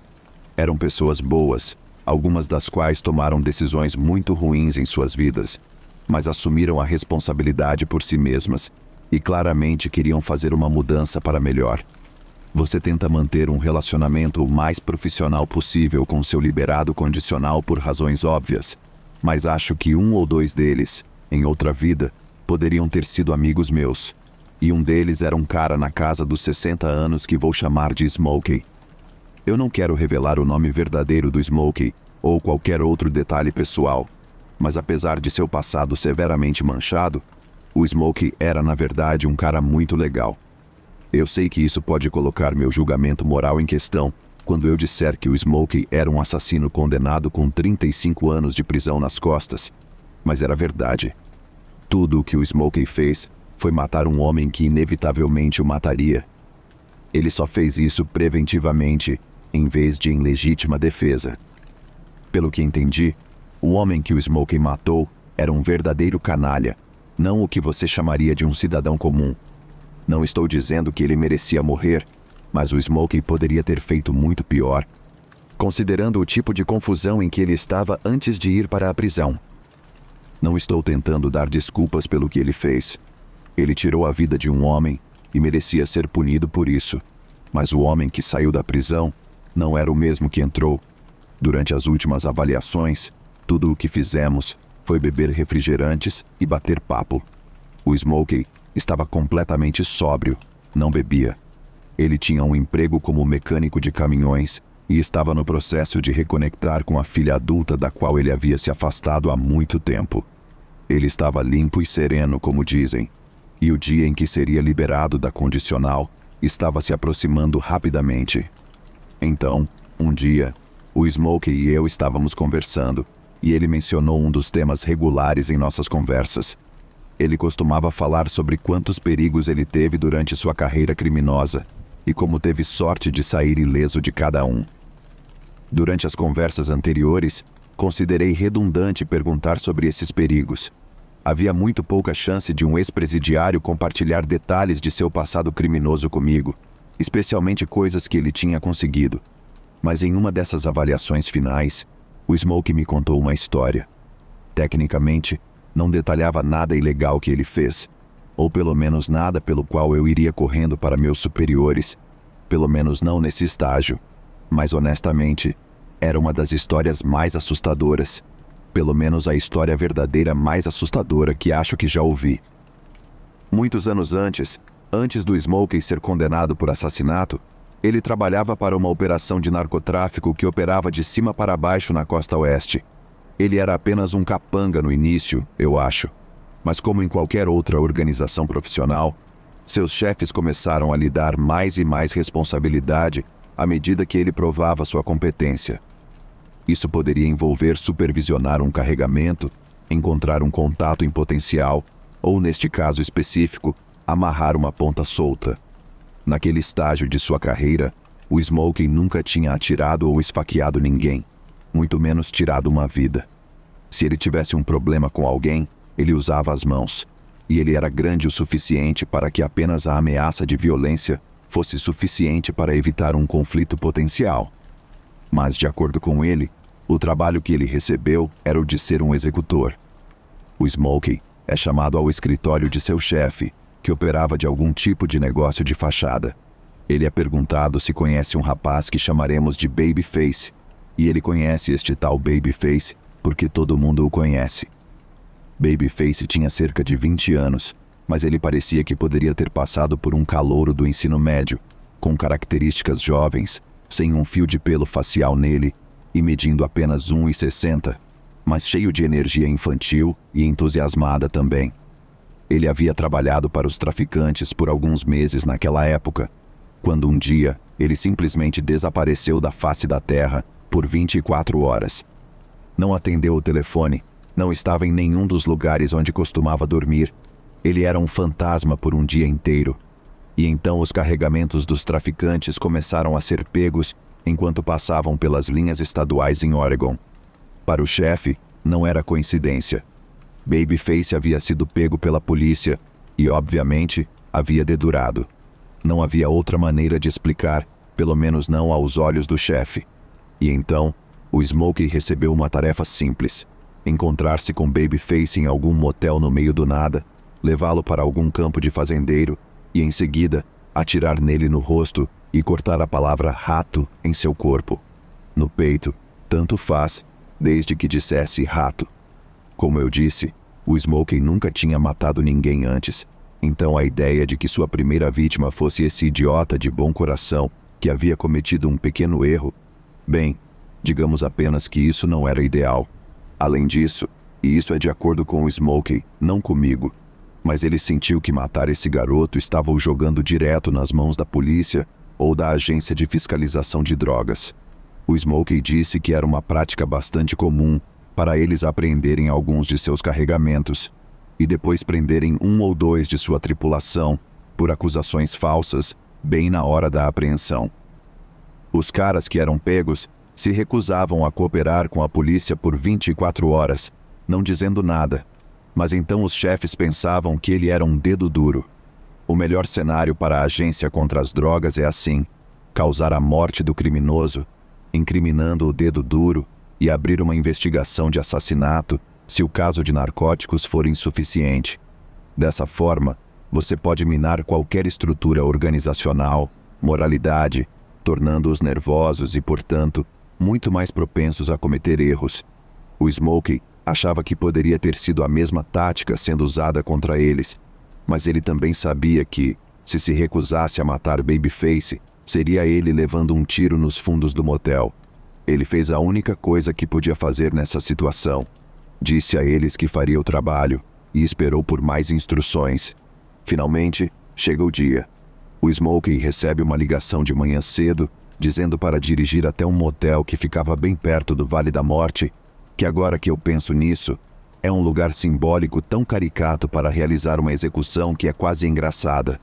Eram pessoas boas, algumas das quais tomaram decisões muito ruins em suas vidas, mas assumiram a responsabilidade por si mesmas e claramente queriam fazer uma mudança para melhor. Você tenta manter um relacionamento o mais profissional possível com seu liberado condicional por razões óbvias, mas acho que um ou dois deles, em outra vida, poderiam ter sido amigos meus. E um deles era um cara na casa dos 60 anos que vou chamar de Smokey. Eu não quero revelar o nome verdadeiro do Smokey ou qualquer outro detalhe pessoal, mas apesar de seu passado severamente manchado, o Smokey era na verdade um cara muito legal. Eu sei que isso pode colocar meu julgamento moral em questão quando eu disser que o Smokey era um assassino condenado com 35 anos de prisão nas costas, mas era verdade. Tudo o que o Smokey fez foi matar um homem que inevitavelmente o mataria. Ele só fez isso preventivamente, em vez de em legítima defesa. Pelo que entendi, o homem que o Smokey matou era um verdadeiro canalha, não o que você chamaria de um cidadão comum. Não estou dizendo que ele merecia morrer, mas o Smokey poderia ter feito muito pior, considerando o tipo de confusão em que ele estava antes de ir para a prisão. Não estou tentando dar desculpas pelo que ele fez. Ele tirou a vida de um homem e merecia ser punido por isso. Mas o homem que saiu da prisão não era o mesmo que entrou. Durante as últimas avaliações, tudo o que fizemos foi beber refrigerantes e bater papo. O Smokey estava completamente sóbrio, não bebia. Ele tinha um emprego como mecânico de caminhões e estava no processo de reconectar com a filha adulta da qual ele havia se afastado há muito tempo. Ele estava limpo e sereno, como dizem, e o dia em que seria liberado da condicional estava se aproximando rapidamente. Então, um dia, o Smokey e eu estávamos conversando, e ele mencionou um dos temas regulares em nossas conversas. Ele costumava falar sobre quantos perigos ele teve durante sua carreira criminosa e como teve sorte de sair ileso de cada um. Durante as conversas anteriores, considerei redundante perguntar sobre esses perigos. Havia muito pouca chance de um ex-presidiário compartilhar detalhes de seu passado criminoso comigo, especialmente coisas que ele tinha conseguido. Mas em uma dessas avaliações finais, o Smokey me contou uma história. Tecnicamente, não detalhava nada ilegal que ele fez, ou pelo menos nada pelo qual eu iria correndo para meus superiores, pelo menos não nesse estágio. Mas honestamente, era uma das histórias mais assustadoras, pelo menos a história verdadeira mais assustadora que acho que já ouvi. Muitos anos antes do Smokey ser condenado por assassinato, ele trabalhava para uma operação de narcotráfico que operava de cima para baixo na costa oeste. Ele era apenas um capanga no início, eu acho. Mas como em qualquer outra organização profissional, seus chefes começaram a lhe dar mais e mais responsabilidade à medida que ele provava sua competência. Isso poderia envolver supervisionar um carregamento, encontrar um contato em potencial, ou, neste caso específico, amarrar uma ponta solta. Naquele estágio de sua carreira, o Smokey nunca tinha atirado ou esfaqueado ninguém, muito menos tirado uma vida. Se ele tivesse um problema com alguém, ele usava as mãos, e ele era grande o suficiente para que apenas a ameaça de violência fosse suficiente para evitar um conflito potencial. Mas, de acordo com ele, o trabalho que ele recebeu era o de ser um executor. O Smokey é chamado ao escritório de seu chefe, que operava de algum tipo de negócio de fachada. Ele é perguntado se conhece um rapaz que chamaremos de Babyface, e ele conhece este tal Babyface porque todo mundo o conhece. Babyface tinha cerca de 20 anos, mas ele parecia que poderia ter passado por um calouro do ensino médio, com características jovens, sem um fio de pelo facial nele e medindo apenas 1,60, mas cheio de energia infantil e entusiasmada também. Ele havia trabalhado para os traficantes por alguns meses naquela época, quando um dia ele simplesmente desapareceu da face da terra por 24 horas. Não atendeu o telefone, não estava em nenhum dos lugares onde costumava dormir. Ele era um fantasma por um dia inteiro. E então os carregamentos dos traficantes começaram a ser pegos enquanto passavam pelas linhas estaduais em Oregon. Para o chefe, não era coincidência. Babyface havia sido pego pela polícia e, obviamente, havia dedurado. Não havia outra maneira de explicar, pelo menos não aos olhos do chefe. E então, o Smokey recebeu uma tarefa simples: encontrar-se com Babyface em algum motel no meio do nada, levá-lo para algum campo de fazendeiro e, em seguida, atirar nele no rosto e cortar a palavra rato em seu corpo. No peito, tanto faz, desde que dissesse rato. Como eu disse, o Smokey nunca tinha matado ninguém antes, então a ideia de que sua primeira vítima fosse esse idiota de bom coração que havia cometido um pequeno erro, bem, digamos apenas que isso não era ideal. Além disso, e isso é de acordo com o Smokey, não comigo, mas ele sentiu que matar esse garoto estava o jogando direto nas mãos da polícia ou da agência de fiscalização de drogas. O Smokey disse que era uma prática bastante comum para eles apreenderem alguns de seus carregamentos e depois prenderem um ou dois de sua tripulação por acusações falsas bem na hora da apreensão. Os caras que eram pegos se recusavam a cooperar com a polícia por 24 horas, não dizendo nada, mas então os chefes pensavam que ele era um dedo duro. O melhor cenário para a agência contra as drogas é assim: causar a morte do criminoso, incriminando o dedo duro e abrir uma investigação de assassinato se o caso de narcóticos for insuficiente. Dessa forma, você pode minar qualquer estrutura organizacional, moralidade, tornando-os nervosos e, portanto, muito mais propensos a cometer erros. O Smokey achava que poderia ter sido a mesma tática sendo usada contra eles, mas ele também sabia que, se recusasse a matar Babyface, seria ele levando um tiro nos fundos do motel. Ele fez a única coisa que podia fazer nessa situação. Disse a eles que faria o trabalho e esperou por mais instruções. Finalmente, chega o dia. O Smokey recebe uma ligação de manhã cedo, dizendo para dirigir até um motel que ficava bem perto do Vale da Morte, que agora que eu penso nisso, é um lugar simbólico tão caricato para realizar uma execução que é quase engraçada.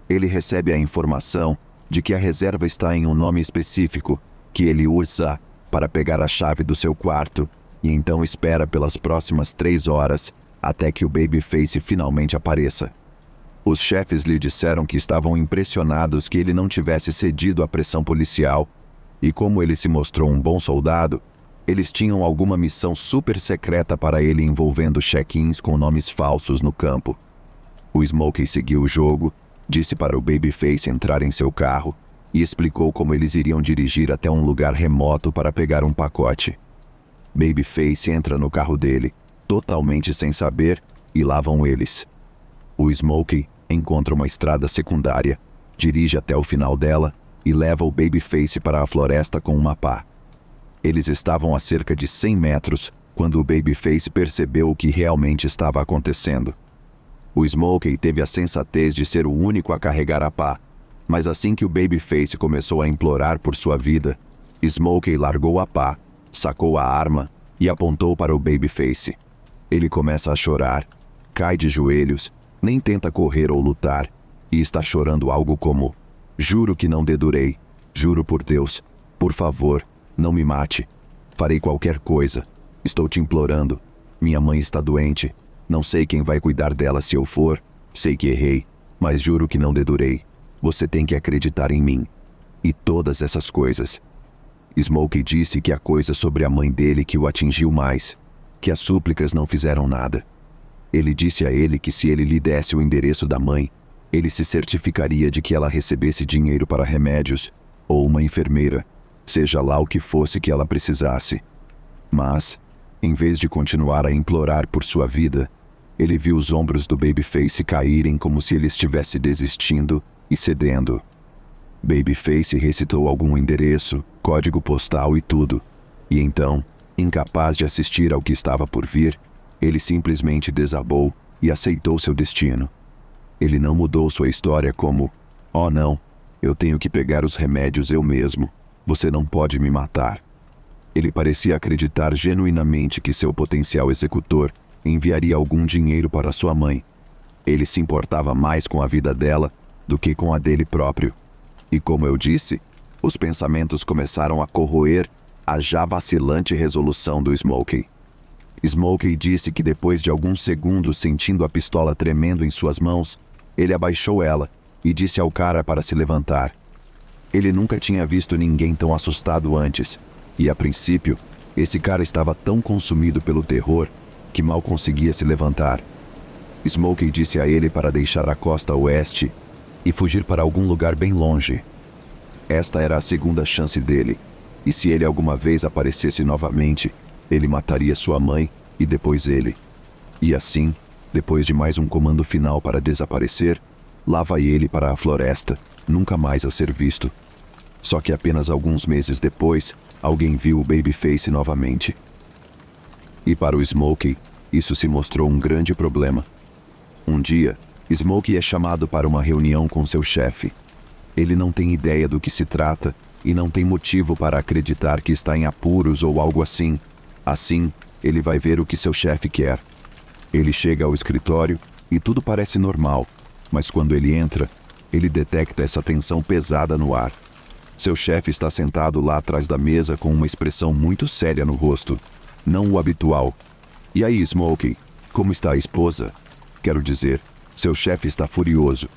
Ele recebe a informação de que a reserva está em um nome específico, que ele usa para pegar a chave do seu quarto, e então espera pelas próximas 3 horas até que o Babyface finalmente apareça. Os chefes lhe disseram que estavam impressionados que ele não tivesse cedido à pressão policial, e como ele se mostrou um bom soldado, eles tinham alguma missão super secreta para ele envolvendo check-ins com nomes falsos no campo. O Smokey seguiu o jogo, disse para o Babyface entrar em seu carro e explicou como eles iriam dirigir até um lugar remoto para pegar um pacote. Babyface entra no carro dele, totalmente sem saber, e lá vão eles. O Smokey encontra uma estrada secundária, dirige até o final dela e leva o Babyface para a floresta com uma pá. Eles estavam a cerca de 100 metros quando o Babyface percebeu o que realmente estava acontecendo. O Smokey teve a sensatez de ser o único a carregar a pá, mas assim que o Babyface começou a implorar por sua vida, Smokey largou a pá, sacou a arma e apontou para o Babyface. Ele começa a chorar, cai de joelhos, nem tenta correr ou lutar, e está chorando algo como: "Juro que não dedurei, juro por Deus, por favor, não me mate. Farei qualquer coisa, estou te implorando. Minha mãe está doente, não sei quem vai cuidar dela se eu for, sei que errei, mas juro que não dedurei. Você tem que acreditar em mim." E todas essas coisas. Smokey disse que a coisa sobre a mãe dele que o atingiu mais, que as súplicas não fizeram nada. Ele disse a ele que se ele lhe desse o endereço da mãe, ele se certificaria de que ela recebesse dinheiro para remédios, ou uma enfermeira, seja lá o que fosse que ela precisasse. Mas, em vez de continuar a implorar por sua vida, ele viu os ombros do Babyface caírem como se ele estivesse desistindo e cedendo. Babyface recitou algum endereço, código postal e tudo, e então, incapaz de assistir ao que estava por vir, ele simplesmente desabou e aceitou seu destino. Ele não mudou sua história como: "Oh não, eu tenho que pegar os remédios eu mesmo, você não pode me matar." Ele parecia acreditar genuinamente que seu potencial executor enviaria algum dinheiro para sua mãe. Ele se importava mais com a vida dela do que com a dele próprio. E como eu disse, os pensamentos começaram a corroer a já vacilante resolução do Smokey. Smokey disse que depois de alguns segundos sentindo a pistola tremendo em suas mãos, ele abaixou ela e disse ao cara para se levantar. Ele nunca tinha visto ninguém tão assustado antes, e a princípio, esse cara estava tão consumido pelo terror que mal conseguia se levantar. Smokey disse a ele para deixar a costa oeste e fugir para algum lugar bem longe. Esta era a segunda chance dele, e se ele alguma vez aparecesse novamente, ele mataria sua mãe e depois ele. E assim, depois de mais um comando final para desaparecer, lá vai ele para a floresta, nunca mais a ser visto. Só que apenas alguns meses depois, alguém viu o Babyface novamente. E para o Smokey, isso se mostrou um grande problema. Um dia, Smokey é chamado para uma reunião com seu chefe. Ele não tem ideia do que se trata e não tem motivo para acreditar que está em apuros ou algo assim. Assim, ele vai ver o que seu chefe quer. Ele chega ao escritório e tudo parece normal, mas quando ele entra, ele detecta essa tensão pesada no ar. Seu chefe está sentado lá atrás da mesa com uma expressão muito séria no rosto, não o habitual. "E aí, Smokey, como está a esposa?" Quero dizer, seu chefe está furioso.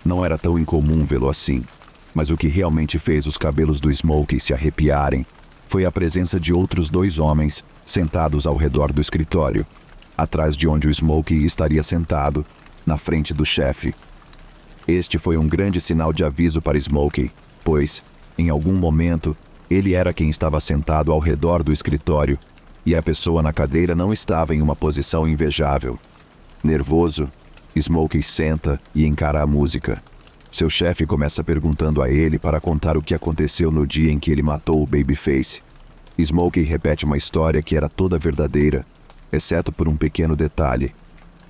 Não era tão incomum vê-lo assim, mas o que realmente fez os cabelos do Smokey se arrepiarem foi a presença de outros dois homens sentados ao redor do escritório, atrás de onde o Smokey estaria sentado, na frente do chefe. Este foi um grande sinal de aviso para Smokey, pois, em algum momento, ele era quem estava sentado ao redor do escritório, e a pessoa na cadeira não estava em uma posição invejável. Nervoso, Smokey senta e encara a música. Seu chefe começa perguntando a ele para contar o que aconteceu no dia em que ele matou o Babyface. Smokey repete uma história que era toda verdadeira, exceto por um pequeno detalhe.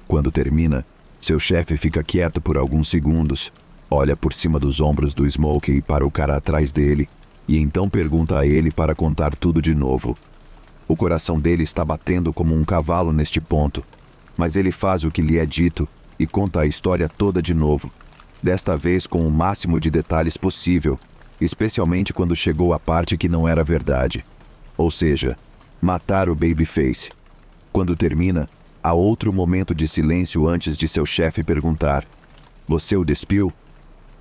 Quando termina, seu chefe fica quieto por alguns segundos, olha por cima dos ombros do Smokey para o cara atrás dele, e então pergunta a ele para contar tudo de novo. O coração dele está batendo como um cavalo neste ponto, mas ele faz o que lhe é dito e conta a história toda de novo, desta vez com o máximo de detalhes possível, especialmente quando chegou à parte que não era verdade. Ou seja, matar o Babyface. Quando termina, há outro momento de silêncio antes de seu chefe perguntar: "Você o despiu?"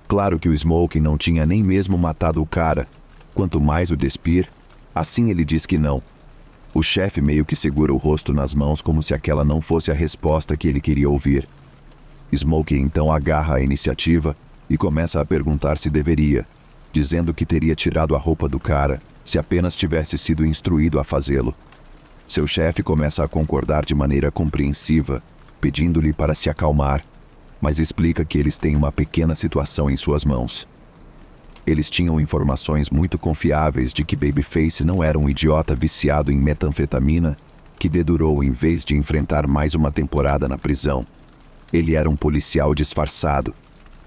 Claro que o Smokey não tinha nem mesmo matado o cara, quanto mais o despir, assim ele diz que não. O chefe meio que segura o rosto nas mãos como se aquela não fosse a resposta que ele queria ouvir. Smokey então agarra a iniciativa e começa a perguntar se deveria, dizendo que teria tirado a roupa do cara se apenas tivesse sido instruído a fazê-lo. Seu chefe começa a concordar de maneira compreensiva, pedindo-lhe para se acalmar, mas explica que eles têm uma pequena situação em suas mãos. Eles tinham informações muito confiáveis de que Babyface não era um idiota viciado em metanfetamina que dedurou em vez de enfrentar mais uma temporada na prisão. Ele era um policial disfarçado.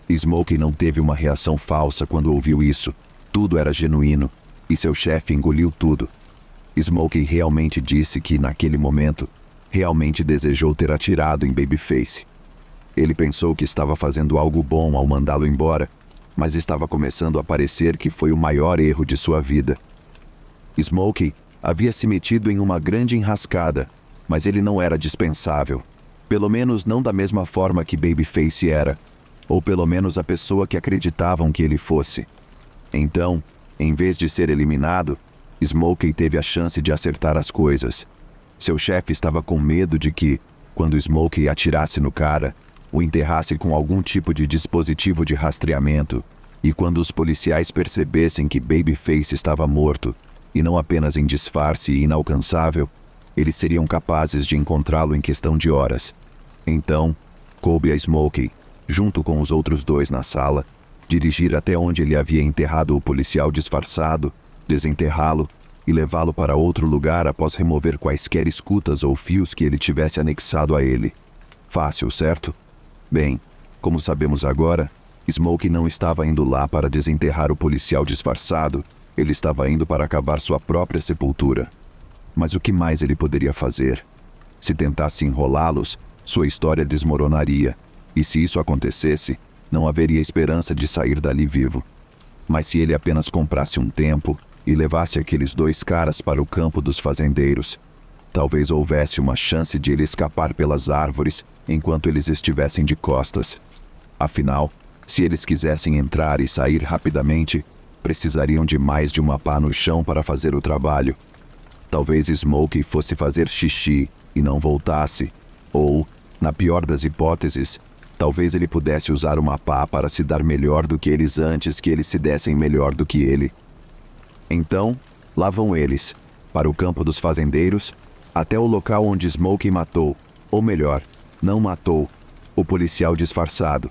Smokey não teve uma reação falsa quando ouviu isso. Tudo era genuíno, e seu chefe engoliu tudo. Smokey realmente disse que, naquele momento, realmente desejou ter atirado em Babyface. Ele pensou que estava fazendo algo bom ao mandá-lo embora, mas estava começando a parecer que foi o maior erro de sua vida. Smokey havia se metido em uma grande enrascada, mas ele não era dispensável. Pelo menos não da mesma forma que Babyface era, ou pelo menos a pessoa que acreditavam que ele fosse. Então, em vez de ser eliminado, Smokey teve a chance de acertar as coisas. Seu chefe estava com medo de que, quando Smokey atirasse no cara, o enterrasse com algum tipo de dispositivo de rastreamento, e quando os policiais percebessem que Babyface estava morto, e não apenas em disfarce e inalcançável, eles seriam capazes de encontrá-lo em questão de horas. Então, coube a Smokey, junto com os outros dois na sala, dirigir até onde ele havia enterrado o policial disfarçado, desenterrá-lo e levá-lo para outro lugar após remover quaisquer escutas ou fios que ele tivesse anexado a ele. Fácil, certo? Bem, como sabemos agora, Smokey não estava indo lá para desenterrar o policial disfarçado, ele estava indo para cavar sua própria sepultura. Mas o que mais ele poderia fazer? Se tentasse enrolá-los, sua história desmoronaria, e se isso acontecesse, não haveria esperança de sair dali vivo. Mas se ele apenas comprasse um tempo e levasse aqueles dois caras para o campo dos fazendeiros, talvez houvesse uma chance de ele escapar pelas árvores enquanto eles estivessem de costas. Afinal, se eles quisessem entrar e sair rapidamente, precisariam de mais de uma pá no chão para fazer o trabalho. Talvez Smokey fosse fazer xixi e não voltasse, ou, na pior das hipóteses, talvez ele pudesse usar uma pá para se dar melhor do que eles antes que eles se dessem melhor do que ele. Então, lá vão eles, para o campo dos fazendeiros, até o local onde Smokey matou, ou melhor, não matou, o policial disfarçado.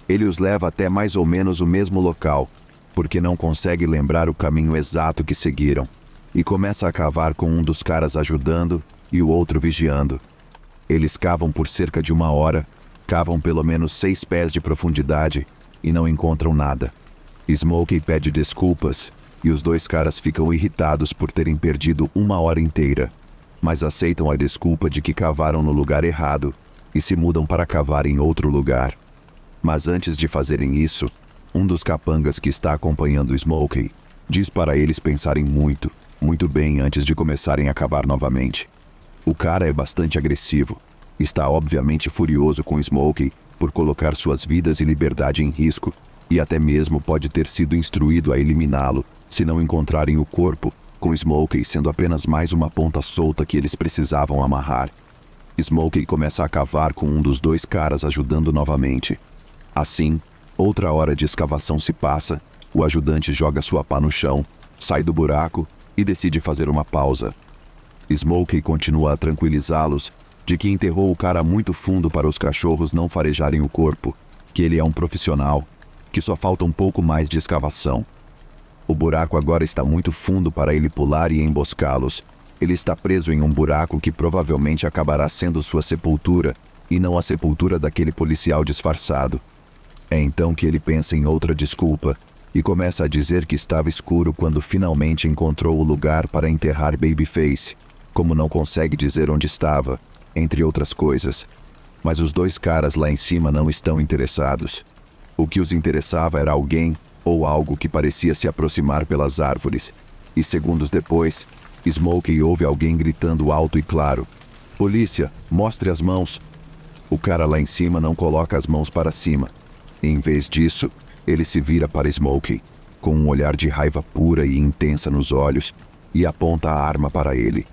Ele os leva até mais ou menos o mesmo local, porque não consegue lembrar o caminho exato que seguiram, e começa a cavar com um dos caras ajudando e o outro vigiando. Eles cavam por cerca de 1 hora, cavam pelo menos 6 pés de profundidade e não encontram nada. Smokey pede desculpas e os dois caras ficam irritados por terem perdido 1 hora inteira, mas aceitam a desculpa de que cavaram no lugar errado e se mudam para cavar em outro lugar. Mas antes de fazerem isso, um dos capangas que está acompanhando Smokey diz para eles pensarem muito, muito bem antes de começarem a cavar novamente. O cara é bastante agressivo. Está obviamente furioso com Smokey por colocar suas vidas e liberdade em risco, e até mesmo pode ter sido instruído a eliminá-lo se não encontrarem o corpo, com Smokey sendo apenas mais uma ponta solta que eles precisavam amarrar. Smokey começa a cavar com um dos dois caras ajudando novamente. Assim, outra hora de escavação se passa, o ajudante joga sua pá no chão, sai do buraco e decide fazer uma pausa. Smokey continua a tranquilizá-los de que enterrou o cara muito fundo para os cachorros não farejarem o corpo, que ele é um profissional, que só falta um pouco mais de escavação. O buraco agora está muito fundo para ele pular e emboscá-los. Ele está preso em um buraco que provavelmente acabará sendo sua sepultura, e não a sepultura daquele policial disfarçado. É então que ele pensa em outra desculpa, e começa a dizer que estava escuro quando finalmente encontrou o lugar para enterrar Babyface, como não consegue dizer onde estava, entre outras coisas. Mas os dois caras lá em cima não estão interessados. O que os interessava era alguém ou algo que parecia se aproximar pelas árvores, e segundos depois, Smokey ouve alguém gritando alto e claro: "Polícia, mostre as mãos!" O cara lá em cima não coloca as mãos para cima. Em vez disso, ele se vira para Smokey, com um olhar de raiva pura e intensa nos olhos, e aponta a arma para ele.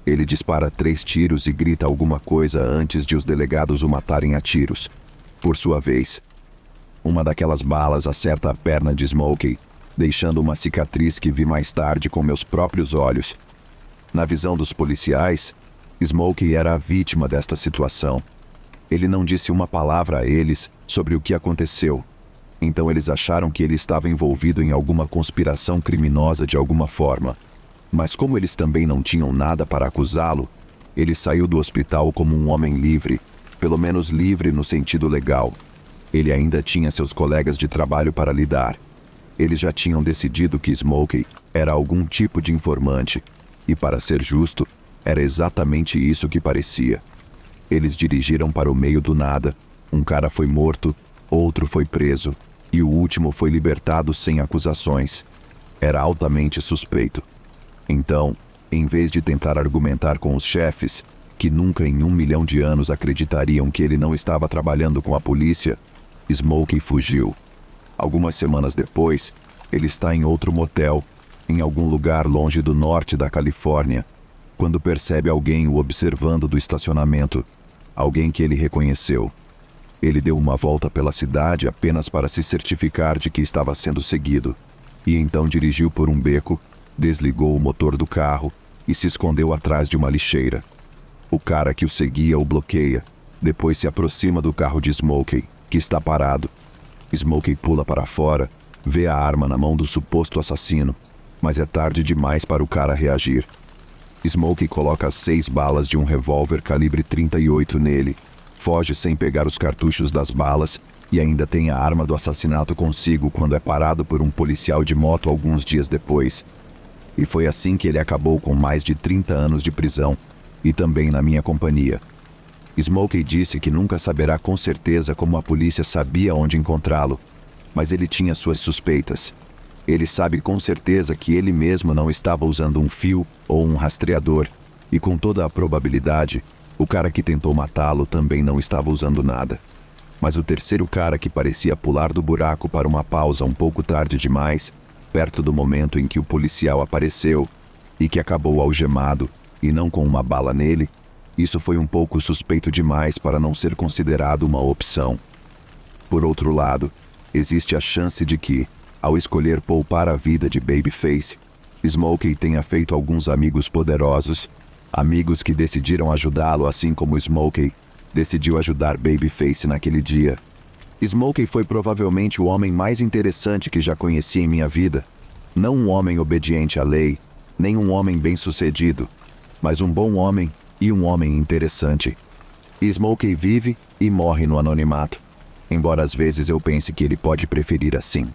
Ele dispara 3 tiros e grita alguma coisa antes de os delegados o matarem a tiros. Por sua vez, uma daquelas balas acerta a perna de Smokey, deixando uma cicatriz que vi mais tarde com meus próprios olhos. Na visão dos policiais, Smokey era a vítima desta situação. Ele não disse uma palavra a eles sobre o que aconteceu. Então eles acharam que ele estava envolvido em alguma conspiração criminosa de alguma forma. Mas como eles também não tinham nada para acusá-lo, ele saiu do hospital como um homem livre, pelo menos livre no sentido legal. Ele ainda tinha seus colegas de trabalho para lidar. Eles já tinham decidido que Smokey era algum tipo de informante, e para ser justo, era exatamente isso que parecia. Eles dirigiram para o meio do nada, um cara foi morto, outro foi preso, e o último foi libertado sem acusações. Era altamente suspeito. Então, em vez de tentar argumentar com os chefes, que nunca em 1 milhão de anos acreditariam que ele não estava trabalhando com a polícia, Smokey fugiu. Algumas semanas depois, ele está em outro motel, em algum lugar longe do norte da Califórnia, quando percebe alguém o observando do estacionamento, alguém que ele reconheceu. Ele deu uma volta pela cidade apenas para se certificar de que estava sendo seguido, e então dirigiu por um beco, desligou o motor do carro e se escondeu atrás de uma lixeira. O cara que o seguia o bloqueia, depois se aproxima do carro de Smokey, que está parado. Smokey pula para fora, vê a arma na mão do suposto assassino, mas é tarde demais para o cara reagir. Smokey coloca 6 balas de um revólver calibre 38 nele, foge sem pegar os cartuchos das balas e ainda tem a arma do assassinato consigo quando é parado por um policial de moto alguns dias depois. E foi assim que ele acabou com mais de 30 anos de prisão, e também na minha companhia. Smokey disse que nunca saberá com certeza como a polícia sabia onde encontrá-lo, mas ele tinha suas suspeitas. Ele sabe com certeza que ele mesmo não estava usando um fio ou um rastreador, e com toda a probabilidade, o cara que tentou matá-lo também não estava usando nada. Mas o terceiro cara que parecia pular do buraco para uma pausa um pouco tarde demais, perto do momento em que o policial apareceu, e que acabou algemado, e não com uma bala nele, isso foi um pouco suspeito demais para não ser considerado uma opção. Por outro lado, existe a chance de que, ao escolher poupar a vida de Babyface, Smokey tenha feito alguns amigos poderosos, amigos que decidiram ajudá-lo assim como Smokey decidiu ajudar Babyface naquele dia. Smokey foi provavelmente o homem mais interessante que já conheci em minha vida. Não um homem obediente à lei, nem um homem bem-sucedido, mas um bom homem e um homem interessante. Smokey vive e morre no anonimato, embora às vezes eu pense que ele pode preferir assim.